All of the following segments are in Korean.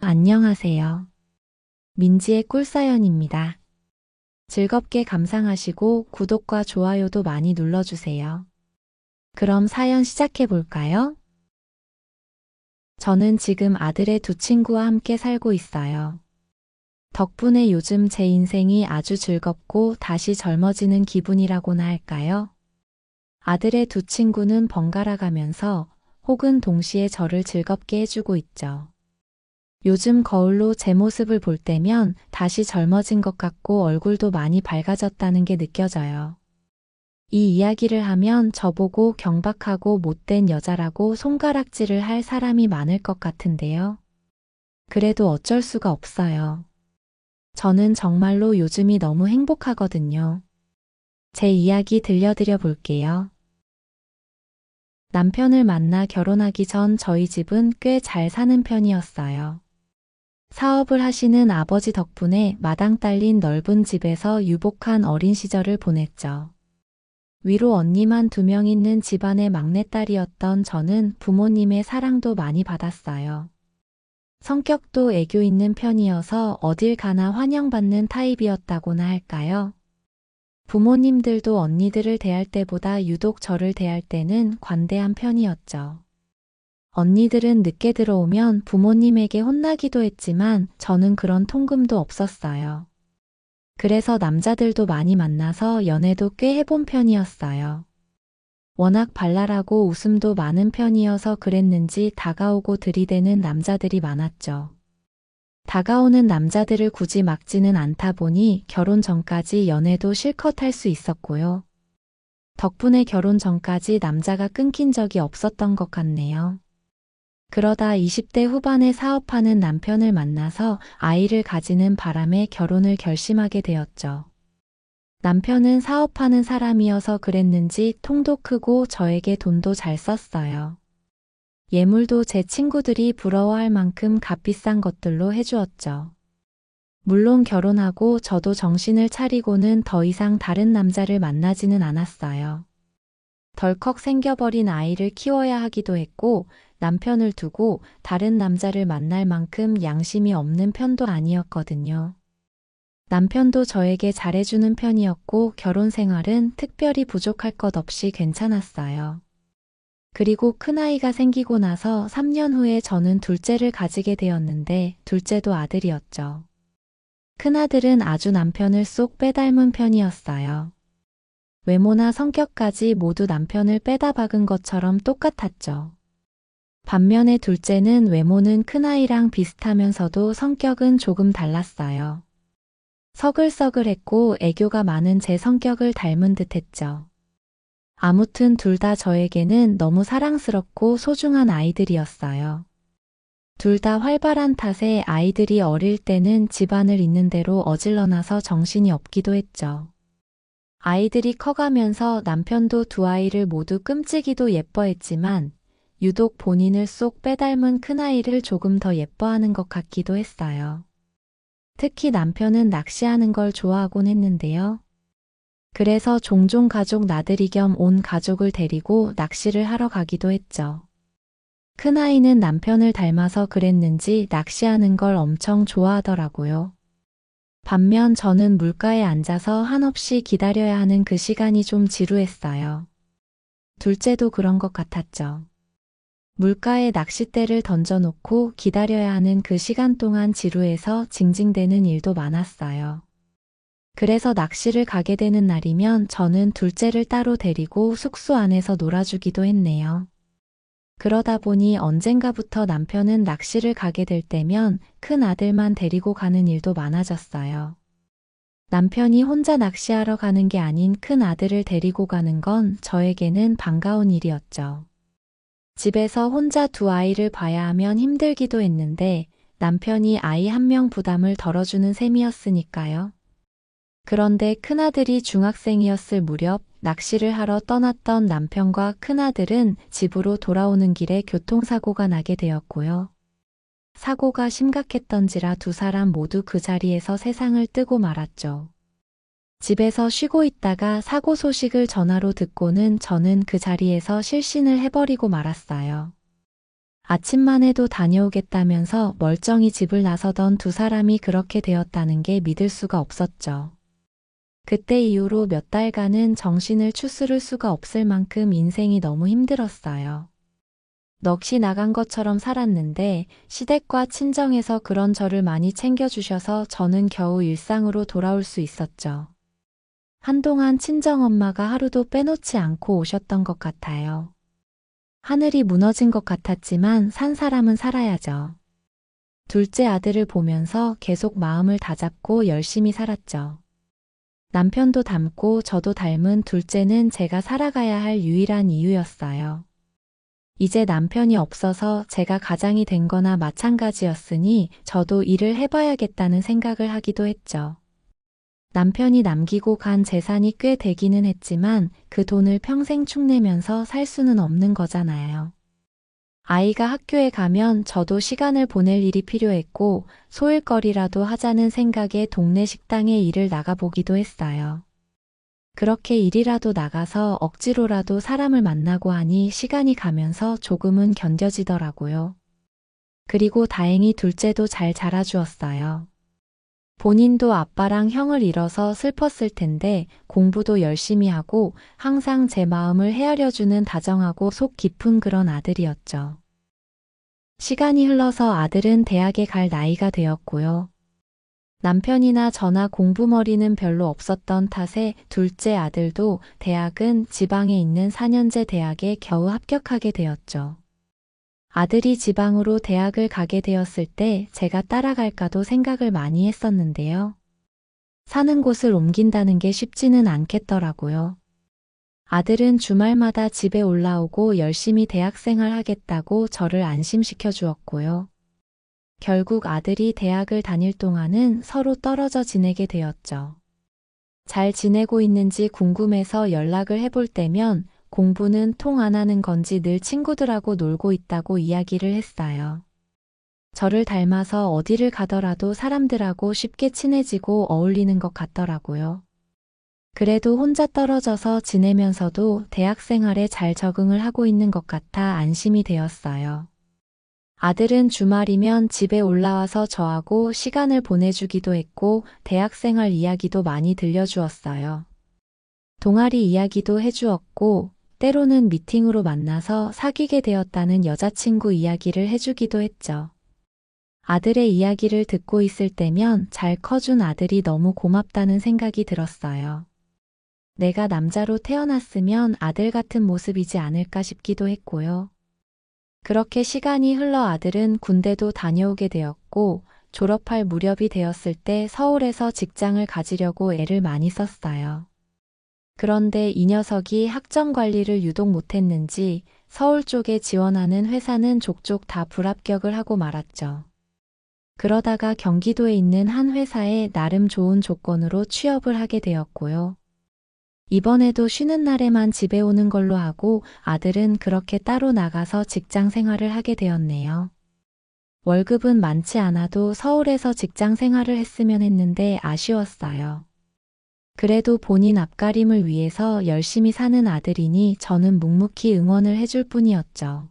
안녕하세요. 민지의 꿀사연입니다. 즐겁게 감상하시고 구독과 좋아요도 많이 눌러주세요. 그럼 사연 시작해 볼까요? 저는 지금 아들의 두 친구와 함께 살고 있어요. 덕분에 요즘 제 인생이 아주 즐겁고 다시 젊어지는 기분이라고나 할까요? 아들의 두 친구는 번갈아 가면서 혹은 동시에 저를 즐겁게 해주고 있죠. 요즘 거울로 제 모습을 볼 때면 다시 젊어진 것 같고 얼굴도 많이 밝아졌다는 게 느껴져요. 이 이야기를 하면 저보고 경박하고 못된 여자라고 손가락질을 할 사람이 많을 것 같은데요. 그래도 어쩔 수가 없어요. 저는 정말로 요즘이 너무 행복하거든요. 제 이야기 들려드려 볼게요. 남편을 만나 결혼하기 전 저희 집은 꽤 잘 사는 편이었어요. 사업을 하시는 아버지 덕분에 마당 딸린 넓은 집에서 유복한 어린 시절을 보냈죠. 위로 언니만 2명 있는 집안의 막내딸이었던 저는 부모님의 사랑도 많이 받았어요. 성격도 애교 있는 편이어서 어딜 가나 환영받는 타입이었다고나 할까요? 부모님들도 언니들을 대할 때보다 유독 저를 대할 때는 관대한 편이었죠. 언니들은 늦게 들어오면 부모님에게 혼나기도 했지만 저는 그런 통금도 없었어요. 그래서 남자들도 많이 만나서 연애도 꽤 해본 편이었어요. 워낙 발랄하고 웃음도 많은 편이어서 그랬는지 다가오고 들이대는 남자들이 많았죠. 다가오는 남자들을 굳이 막지는 않다 보니 결혼 전까지 연애도 실컷 할 수 있었고요. 덕분에 결혼 전까지 남자가 끊긴 적이 없었던 것 같네요. 그러다 20대 후반에 사업하는 남편을 만나서 아이를 가지는 바람에 결혼을 결심하게 되었죠. 남편은 사업하는 사람이어서 그랬는지 통도 크고 저에게 돈도 잘 썼어요. 예물도 제 친구들이 부러워할 만큼 값비싼 것들로 해주었죠. 물론 결혼하고 저도 정신을 차리고는 더 이상 다른 남자를 만나지는 않았어요. 덜컥 생겨버린 아이를 키워야 하기도 했고 남편을 두고 다른 남자를 만날 만큼 양심이 없는 편도 아니었거든요. 남편도 저에게 잘해주는 편이었고 결혼 생활은 특별히 부족할 것 없이 괜찮았어요. 그리고 큰아이가 생기고 나서 3년 후에 저는 둘째를 가지게 되었는데 둘째도 아들이었죠. 큰아들은 아주 남편을 쏙 빼닮은 편이었어요. 외모나 성격까지 모두 남편을 빼다 박은 것처럼 똑같았죠. 반면에 둘째는 외모는 큰아이랑 비슷하면서도 성격은 조금 달랐어요. 서글서글했고 애교가 많은 제 성격을 닮은 듯했죠. 아무튼 둘 다 저에게는 너무 사랑스럽고 소중한 아이들이었어요. 둘 다 활발한 탓에 아이들이 어릴 때는 집안을 있는 대로 어질러놔서 정신이 없기도 했죠. 아이들이 커가면서 남편도 두 아이를 모두 끔찍이도 예뻐했지만 유독 본인을 쏙 빼닮은 큰아이를 조금 더 예뻐하는 것 같기도 했어요. 특히 남편은 낚시하는 걸 좋아하곤 했는데요. 그래서 종종 가족 나들이 겸 온 가족을 데리고 낚시를 하러 가기도 했죠. 큰아이는 남편을 닮아서 그랬는지 낚시하는 걸 엄청 좋아하더라고요. 반면 저는 물가에 앉아서 한없이 기다려야 하는 그 시간이 좀 지루했어요. 둘째도 그런 것 같았죠. 물가에 낚싯대를 던져놓고 기다려야 하는 그 시간 동안 지루해서 징징대는 일도 많았어요. 그래서 낚시를 가게 되는 날이면 저는 둘째를 따로 데리고 숙소 안에서 놀아주기도 했네요. 그러다 보니 언젠가부터 남편은 낚시를 가게 될 때면 큰 아들만 데리고 가는 일도 많아졌어요. 남편이 혼자 낚시하러 가는 게 아닌 큰 아들을 데리고 가는 건 저에게는 반가운 일이었죠. 집에서 혼자 두 아이를 봐야 하면 힘들기도 했는데 남편이 아이 1명 부담을 덜어주는 셈이었으니까요. 그런데 큰아들이 중학생이었을 무렵 낚시를 하러 떠났던 남편과 큰아들은 집으로 돌아오는 길에 교통사고가 나게 되었고요. 사고가 심각했던지라 두 사람 모두 그 자리에서 세상을 뜨고 말았죠. 집에서 쉬고 있다가 사고 소식을 전화로 듣고는 저는 그 자리에서 실신을 해버리고 말았어요. 아침만 해도 다녀오겠다면서 멀쩡히 집을 나서던 두 사람이 그렇게 되었다는 게 믿을 수가 없었죠. 그때 이후로 몇 달간은 정신을 추스를 수가 없을 만큼 인생이 너무 힘들었어요. 넋이 나간 것처럼 살았는데 시댁과 친정에서 그런 저를 많이 챙겨주셔서 저는 겨우 일상으로 돌아올 수 있었죠. 한동안 친정엄마가 하루도 빼놓지 않고 오셨던 것 같아요. 하늘이 무너진 것 같았지만 산 사람은 살아야죠. 둘째 아들을 보면서 계속 마음을 다잡고 열심히 살았죠. 남편도 닮고 저도 닮은 둘째는 제가 살아가야 할 유일한 이유였어요. 이제 남편이 없어서 제가 가장이 된 거나 마찬가지였으니 저도 일을 해봐야겠다는 생각을 하기도 했죠. 남편이 남기고 간 재산이 꽤 되기는 했지만 그 돈을 평생 축내면서 살 수는 없는 거잖아요. 아이가 학교에 가면 저도 시간을 보낼 일이 필요했고 소일거리라도 하자는 생각에 동네 식당에 일을 나가보기도 했어요. 그렇게 일이라도 나가서 억지로라도 사람을 만나고 하니 시간이 가면서 조금은 견뎌지더라고요. 그리고 다행히 둘째도 잘 자라주었어요. 본인도 아빠랑 형을 잃어서 슬펐을 텐데 공부도 열심히 하고 항상 제 마음을 헤아려주는 다정하고 속 깊은 그런 아들이었죠. 시간이 흘러서 아들은 대학에 갈 나이가 되었고요. 남편이나 저나 공부머리는 별로 없었던 탓에 둘째 아들도 대학은 지방에 있는 4년제 대학에 겨우 합격하게 되었죠. 아들이 지방으로 대학을 가게 되었을 때 제가 따라갈까도 생각을 많이 했었는데요. 사는 곳을 옮긴다는 게 쉽지는 않겠더라고요. 아들은 주말마다 집에 올라오고 열심히 대학생활 하겠다고 저를 안심시켜 주었고요. 결국 아들이 대학을 다닐 동안은 서로 떨어져 지내게 되었죠. 잘 지내고 있는지 궁금해서 연락을 해볼 때면 공부는 통 안 하는 건지 늘 친구들하고 놀고 있다고 이야기를 했어요. 저를 닮아서 어디를 가더라도 사람들하고 쉽게 친해지고 어울리는 것 같더라고요. 그래도 혼자 떨어져서 지내면서도 대학 생활에 잘 적응을 하고 있는 것 같아 안심이 되었어요. 아들은 주말이면 집에 올라와서 저하고 시간을 보내주기도 했고 대학 생활 이야기도 많이 들려주었어요. 동아리 이야기도 해주었고 때로는 미팅으로 만나서 사귀게 되었다는 여자친구 이야기를 해주기도 했죠. 아들의 이야기를 듣고 있을 때면 잘 커준 아들이 너무 고맙다는 생각이 들었어요. 내가 남자로 태어났으면 아들 같은 모습이지 않을까 싶기도 했고요. 그렇게 시간이 흘러 아들은 군대도 다녀오게 되었고 졸업할 무렵이 되었을 때 서울에서 직장을 가지려고 애를 많이 썼어요. 그런데 이 녀석이 학점 관리를 유독 못했는지 서울 쪽에 지원하는 회사는 족족 다 불합격을 하고 말았죠. 그러다가 경기도에 있는 한 회사에 나름 좋은 조건으로 취업을 하게 되었고요. 이번에도 쉬는 날에만 집에 오는 걸로 하고 아들은 그렇게 따로 나가서 직장 생활을 하게 되었네요. 월급은 많지 않아도 서울에서 직장 생활을 했으면 했는데 아쉬웠어요. 그래도 본인 앞가림을 위해서 열심히 사는 아들이니 저는 묵묵히 응원을 해줄 뿐이었죠.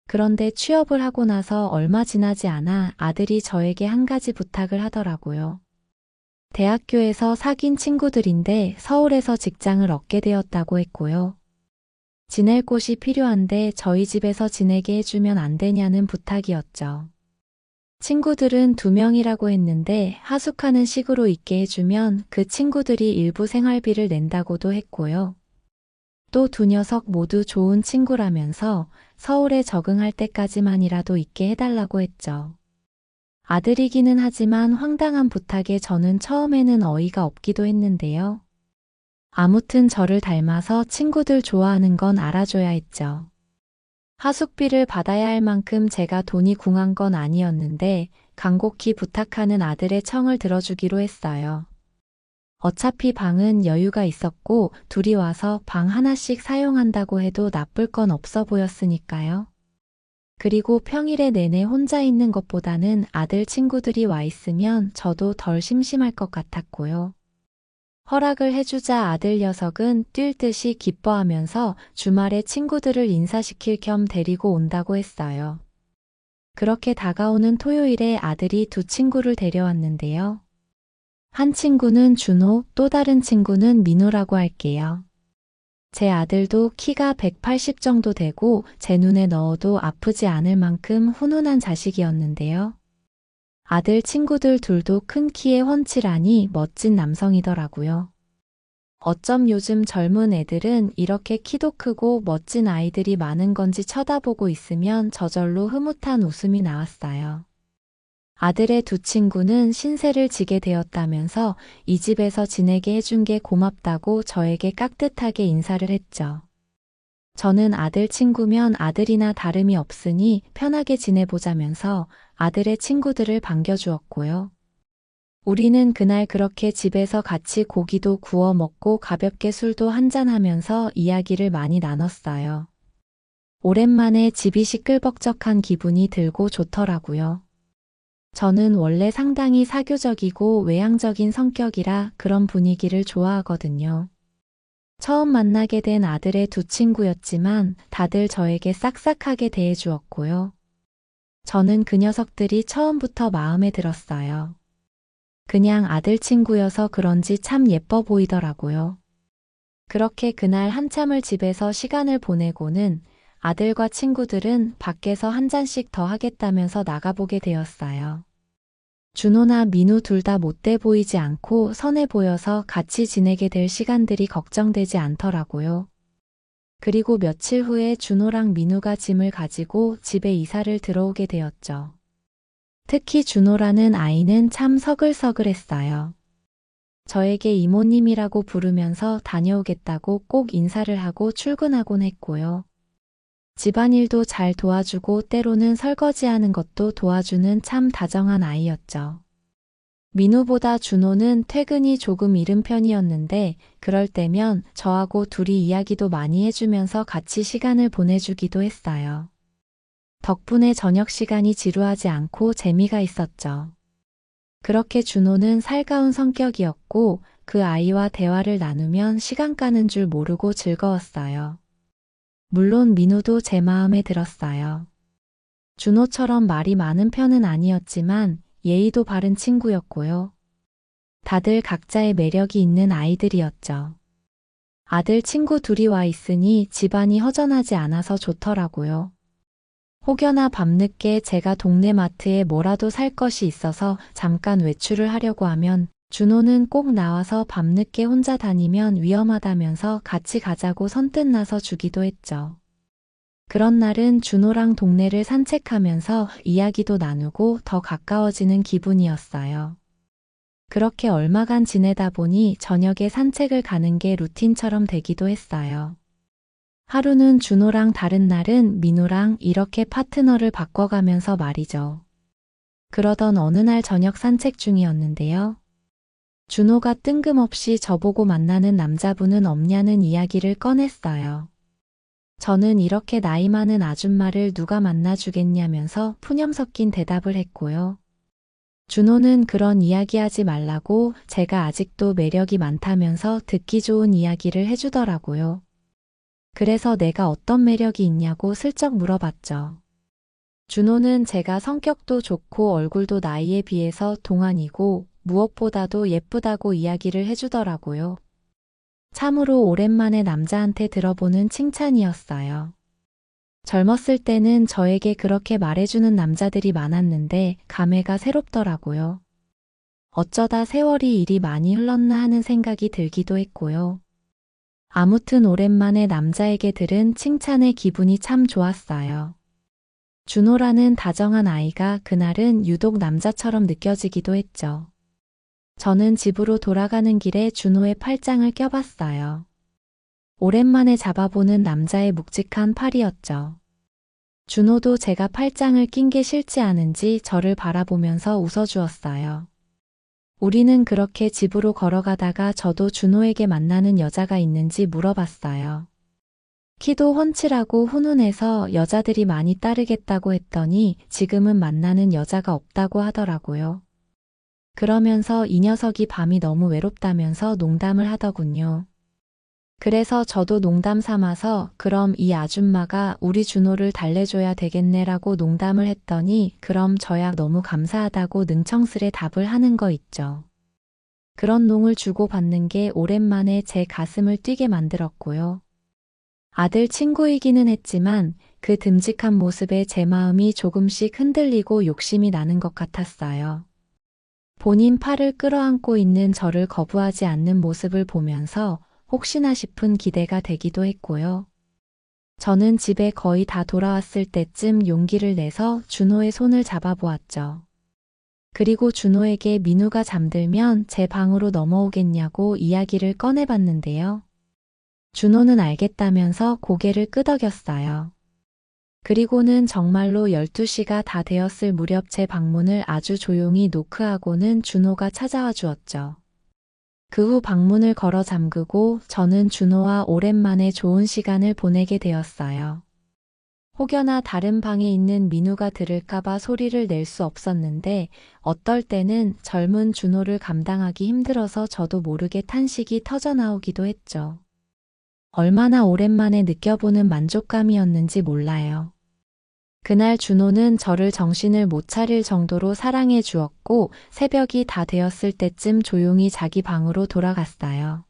그런데 취업을 하고 나서 얼마 지나지 않아 아들이 저에게 한 가지 부탁을 하더라고요. 대학교에서 사귄 친구들인데 서울에서 직장을 얻게 되었다고 했고요. 지낼 곳이 필요한데 저희 집에서 지내게 해주면 안 되냐는 부탁이었죠. 친구들은 2명이라고 했는데 하숙하는 식으로 있게 해주면 그 친구들이 일부 생활비를 낸다고도 했고요. 또 두 녀석 모두 좋은 친구라면서 서울에 적응할 때까지만이라도 있게 해달라고 했죠. 아들이기는 하지만 황당한 부탁에 저는 처음에는 어이가 없기도 했는데요. 아무튼 저를 닮아서 친구들 좋아하는 건 알아줘야 했죠. 하숙비를 받아야 할 만큼 제가 돈이 궁한 건 아니었는데 간곡히 부탁하는 아들의 청을 들어주기로 했어요. 어차피 방은 여유가 있었고 둘이 와서 방 하나씩 사용한다고 해도 나쁠 건 없어 보였으니까요. 그리고 평일에 내내 혼자 있는 것보다는 아들 친구들이 와 있으면 저도 덜 심심할 것 같았고요. 허락을 해주자 아들 녀석은 뛸 듯이 기뻐하면서 주말에 친구들을 인사시킬 겸 데리고 온다고 했어요. 그렇게 다가오는 토요일에 아들이 두 친구를 데려왔는데요. 한 친구는 준호, 또 다른 친구는 민우라고 할게요. 제 아들도 키가 180 정도 되고 제 눈에 넣어도 아프지 않을 만큼 훈훈한 자식이었는데요. 아들 친구들 둘도 큰 키에 훤칠하니 멋진 남성이더라고요. 어쩜 요즘 젊은 애들은 이렇게 키도 크고 멋진 아이들이 많은 건지 쳐다보고 있으면 저절로 흐뭇한 웃음이 나왔어요. 아들의 두 친구는 신세를 지게 되었다면서 이 집에서 지내게 해준 게 고맙다고 저에게 깍듯하게 인사를 했죠. 저는 아들 친구면 아들이나 다름이 없으니 편하게 지내보자면서 아들의 친구들을 반겨주었고요. 우리는 그날 그렇게 집에서 같이 고기도 구워 먹고 가볍게 술도 한잔하면서 이야기를 많이 나눴어요. 오랜만에 집이 시끌벅적한 기분이 들고 좋더라고요. 저는 원래 상당히 사교적이고 외향적인 성격이라 그런 분위기를 좋아하거든요. 처음 만나게 된 아들의 두 친구였지만 다들 저에게 싹싹하게 대해주었고요. 저는 그 녀석들이 처음부터 마음에 들었어요. 그냥 아들 친구여서 그런지 참 예뻐 보이더라고요. 그렇게 그날 한참을 집에서 시간을 보내고는 아들과 친구들은 밖에서 한 잔씩 더 하겠다면서 나가보게 되었어요. 준호나 민우 둘 다 못돼 보이지 않고 선해 보여서 같이 지내게 될 시간들이 걱정되지 않더라고요. 그리고 며칠 후에 준호랑 민우가 짐을 가지고 집에 이사를 들어오게 되었죠. 특히 준호라는 아이는 참 서글서글했어요. 저에게 이모님이라고 부르면서 다녀오겠다고 꼭 인사를 하고 출근하곤 했고요. 집안일도 잘 도와주고 때로는 설거지하는 것도 도와주는 참 다정한 아이였죠. 민우보다 준호는 퇴근이 조금 이른 편이었는데 그럴 때면 저하고 둘이 이야기도 많이 해주면서 같이 시간을 보내주기도 했어요. 덕분에 저녁 시간이 지루하지 않고 재미가 있었죠. 그렇게 준호는 살가운 성격이었고 그 아이와 대화를 나누면 시간 가는 줄 모르고 즐거웠어요. 물론 민우도 제 마음에 들었어요. 준호처럼 말이 많은 편은 아니었지만 예의도 바른 친구였고요. 다들 각자의 매력이 있는 아이들이었죠. 아들 친구 둘이 와 있으니 집안이 허전하지 않아서 좋더라고요. 혹여나 밤늦게 제가 동네 마트에 뭐라도 살 것이 있어서 잠깐 외출을 하려고 하면 준호는 꼭 나와서 밤늦게 혼자 다니면 위험하다면서 같이 가자고 선뜻 나서 주기도 했죠. 그런 날은 준호랑 동네를 산책하면서 이야기도 나누고 더 가까워지는 기분이었어요. 그렇게 얼마간 지내다 보니 저녁에 산책을 가는 게 루틴처럼 되기도 했어요. 하루는 준호랑 다른 날은 민우랑 이렇게 파트너를 바꿔가면서 말이죠. 그러던 어느 날 저녁 산책 중이었는데요. 준호가 뜬금없이 저보고 만나는 남자분은 없냐는 이야기를 꺼냈어요. 저는 이렇게 나이 많은 아줌마를 누가 만나주겠냐면서 푸념 섞인 대답을 했고요. 준호는 그런 이야기하지 말라고 제가 아직도 매력이 많다면서 듣기 좋은 이야기를 해주더라고요. 그래서 내가 어떤 매력이 있냐고 슬쩍 물어봤죠. 준호는 제가 성격도 좋고 얼굴도 나이에 비해서 동안이고 무엇보다도 예쁘다고 이야기를 해주더라고요. 참으로 오랜만에 남자한테 들어보는 칭찬이었어요. 젊었을 때는 저에게 그렇게 말해주는 남자들이 많았는데 감회가 새롭더라고요. 어쩌다 세월이 이리 많이 흘렀나 하는 생각이 들기도 했고요. 아무튼 오랜만에 남자에게 들은 칭찬의 기분이 참 좋았어요. 준호라는 다정한 아이가 그날은 유독 남자처럼 느껴지기도 했죠. 저는 집으로 돌아가는 길에 준호의 팔짱을 껴봤어요. 오랜만에 잡아보는 남자의 묵직한 팔이었죠. 준호도 제가 팔짱을 낀 게 싫지 않은지 저를 바라보면서 웃어주었어요. 우리는 그렇게 집으로 걸어가다가 저도 준호에게 만나는 여자가 있는지 물어봤어요. 키도 훤칠하고 훈훈해서 여자들이 많이 따르겠다고 했더니 지금은 만나는 여자가 없다고 하더라고요. 그러면서 이 녀석이 밤이 너무 외롭다면서 농담을 하더군요. 그래서 저도 농담 삼아서 그럼 이 아줌마가 우리 준호를 달래줘야 되겠네라고 농담을 했더니 그럼 저야 너무 감사하다고 능청스레 답을 하는 거 있죠. 그런 농을 주고받는 게 오랜만에 제 가슴을 뛰게 만들었고요. 아들 친구이기는 했지만 그 듬직한 모습에 제 마음이 조금씩 흔들리고 욕심이 나는 것 같았어요. 본인 팔을 끌어안고 있는 저를 거부하지 않는 모습을 보면서 혹시나 싶은 기대가 되기도 했고요. 저는 집에 거의 다 돌아왔을 때쯤 용기를 내서 준호의 손을 잡아보았죠. 그리고 준호에게 민우가 잠들면 제 방으로 넘어오겠냐고 이야기를 꺼내봤는데요. 준호는 알겠다면서 고개를 끄덕였어요. 그리고는 정말로 12시가 다 되었을 무렵 제 방문을 아주 조용히 노크하고는 준호가 찾아와 주었죠. 그 후 방문을 걸어 잠그고 저는 준호와 오랜만에 좋은 시간을 보내게 되었어요. 혹여나 다른 방에 있는 민우가 들을까봐 소리를 낼 수 없었는데 어떨 때는 젊은 준호를 감당하기 힘들어서 저도 모르게 탄식이 터져나오기도 했죠. 얼마나 오랜만에 느껴보는 만족감이었는지 몰라요. 그날 준호는 저를 정신을 못 차릴 정도로 사랑해 주었고 새벽이 다 되었을 때쯤 조용히 자기 방으로 돌아갔어요.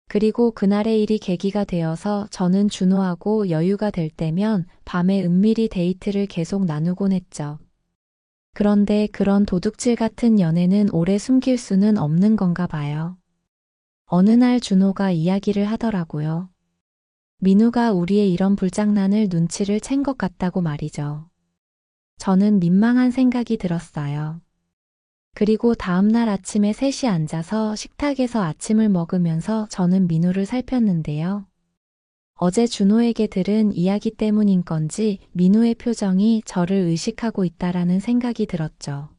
그리고 그날의 일이 계기가 되어서 저는 준호하고 여유가 될 때면 밤에 은밀히 데이트를 계속 나누곤 했죠. 그런데 그런 도둑질 같은 연애는 오래 숨길 수는 없는 건가 봐요. 어느 날 준호가 이야기를 하더라고요. 민우가 우리의 이런 불장난을 눈치를 챈 것 같다고 말이죠. 저는 민망한 생각이 들었어요. 그리고 다음날 아침에 셋이 앉아서 식탁에서 아침을 먹으면서 저는 민우를 살폈는데요. 어제 준호에게 들은 이야기 때문인 건지 민우의 표정이 저를 의식하고 있다라는 생각이 들었죠.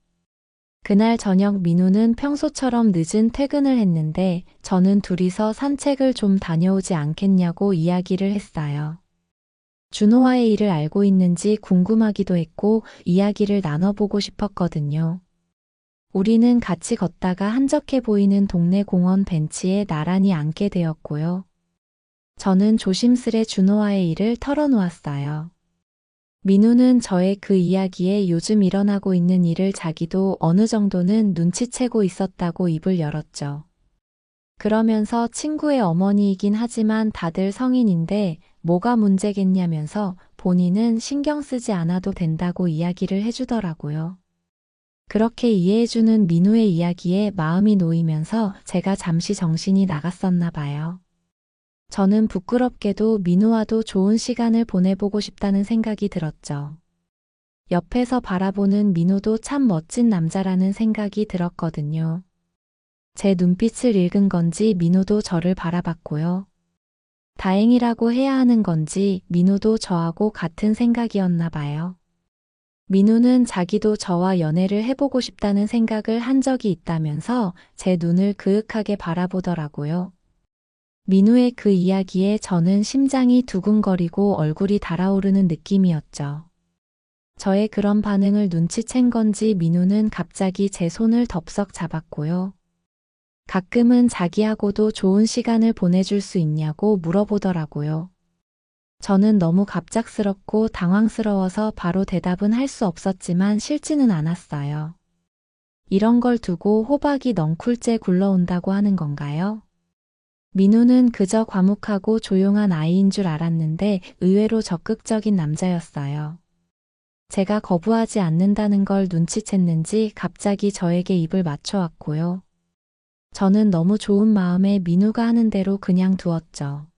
그날 저녁 민우는 평소처럼 늦은 퇴근을 했는데 저는 둘이서 산책을 좀 다녀오지 않겠냐고 이야기를 했어요. 준호와의 일을 알고 있는지 궁금하기도 했고 이야기를 나눠보고 싶었거든요. 우리는 같이 걷다가 한적해 보이는 동네 공원 벤치에 나란히 앉게 되었고요. 저는 조심스레 준호와의 일을 털어놓았어요. 민우는 저의 그 이야기에 요즘 일어나고 있는 일을 자기도 어느 정도는 눈치채고 있었다고 입을 열었죠. 그러면서 친구의 어머니이긴 하지만 다들 성인인데 뭐가 문제겠냐면서 본인은 신경 쓰지 않아도 된다고 이야기를 해주더라고요. 그렇게 이해해주는 민우의 이야기에 마음이 놓이면서 제가 잠시 정신이 나갔었나 봐요. 저는 부끄럽게도 민우와도 좋은 시간을 보내보고 싶다는 생각이 들었죠. 옆에서 바라보는 민우도 참 멋진 남자라는 생각이 들었거든요. 제 눈빛을 읽은 건지 민우도 저를 바라봤고요. 다행이라고 해야 하는 건지 민우도 저하고 같은 생각이었나 봐요. 민우는 자기도 저와 연애를 해보고 싶다는 생각을 한 적이 있다면서 제 눈을 그윽하게 바라보더라고요. 민우의 그 이야기에 저는 심장이 두근거리고 얼굴이 달아오르는 느낌이었죠. 저의 그런 반응을 눈치챈 건지 민우는 갑자기 제 손을 덥석 잡았고요. 가끔은 자기하고도 좋은 시간을 보내줄 수 있냐고 물어보더라고요. 저는 너무 갑작스럽고 당황스러워서 바로 대답은 할 수 없었지만 싫지는 않았어요. 이런 걸 두고 호박이 넝쿨째 굴러온다고 하는 건가요? 민우는 그저 과묵하고 조용한 아이인 줄 알았는데 의외로 적극적인 남자였어요. 제가 거부하지 않는다는 걸 눈치챘는지 갑자기 저에게 입을 맞춰왔고요. 저는 너무 좋은 마음에 민우가 하는 대로 그냥 두었죠.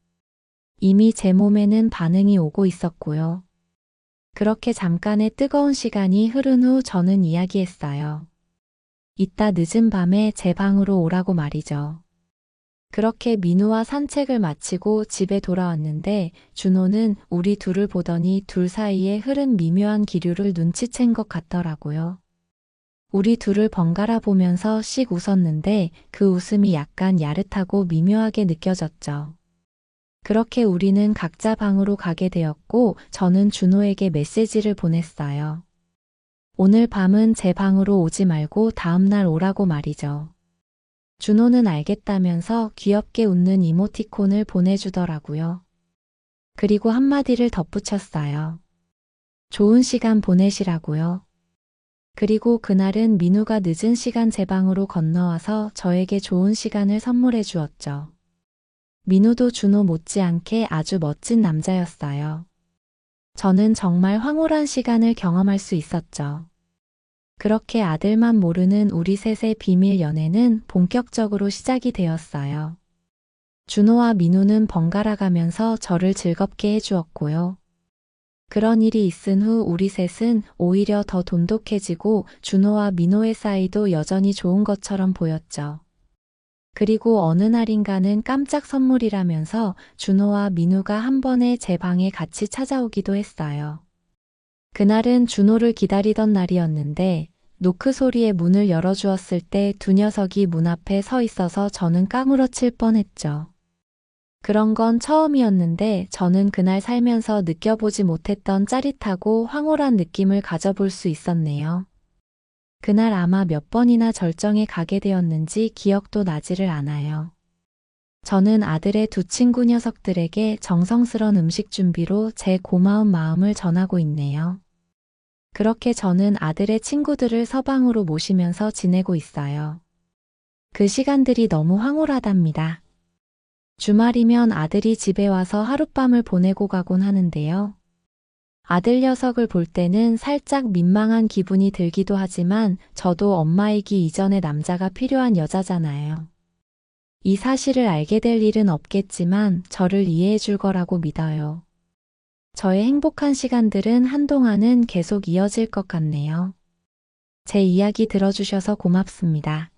이미 제 몸에는 반응이 오고 있었고요. 그렇게 잠깐의 뜨거운 시간이 흐른 후 저는 이야기했어요. 이따 늦은 밤에 제 방으로 오라고 말이죠. 그렇게 민우와 산책을 마치고 집에 돌아왔는데 준호는 우리 둘을 보더니 둘 사이에 흐른 미묘한 기류를 눈치챈 것 같더라고요. 우리 둘을 번갈아 보면서 씩 웃었는데 그 웃음이 약간 야릇하고 미묘하게 느껴졌죠. 그렇게 우리는 각자 방으로 가게 되었고 저는 준호에게 메시지를 보냈어요. 오늘 밤은 제 방으로 오지 말고 다음날 오라고 말이죠. 준호는 알겠다면서 귀엽게 웃는 이모티콘을 보내주더라고요. 그리고 한마디를 덧붙였어요. 좋은 시간 보내시라고요. 그리고 그날은 민우가 늦은 시간 제 방으로 건너와서 저에게 좋은 시간을 선물해 주었죠. 민우도 준호 못지않게 아주 멋진 남자였어요. 저는 정말 황홀한 시간을 경험할 수 있었죠. 그렇게 아들만 모르는 우리 셋의 비밀 연애는 본격적으로 시작이 되었어요. 준호와 민우는 번갈아 가면서 저를 즐겁게 해주었고요. 그런 일이 있은 후 우리 셋은 오히려 더 돈독해지고 준호와 민호의 사이도 여전히 좋은 것처럼 보였죠. 그리고 어느 날인가는 깜짝 선물이라면서 준호와 민우가 한 번에 제 방에 같이 찾아오기도 했어요. 그날은 준호를 기다리던 날이었는데 노크 소리에 문을 열어주었을 때 두 녀석이 문 앞에 서 있어서 저는 까무러칠 뻔했죠. 그런 건 처음이었는데 저는 그날 살면서 느껴보지 못했던 짜릿하고 황홀한 느낌을 가져볼 수 있었네요. 그날 아마 몇 번이나 절정에 가게 되었는지 기억도 나지를 않아요. 저는 아들의 두 친구 녀석들에게 정성스런 음식 준비로 제 고마운 마음을 전하고 있네요. 그렇게 저는 아들의 친구들을 서방으로 모시면서 지내고 있어요. 그 시간들이 너무 황홀하답니다. 주말이면 아들이 집에 와서 하룻밤을 보내고 가곤 하는데요. 아들 녀석을 볼 때는 살짝 민망한 기분이 들기도 하지만 저도 엄마이기 이전에 남자가 필요한 여자잖아요. 이 사실을 알게 될 일은 없겠지만 저를 이해해 줄 거라고 믿어요. 저의 행복한 시간들은 한동안은 계속 이어질 것 같네요. 제 이야기 들어주셔서 고맙습니다.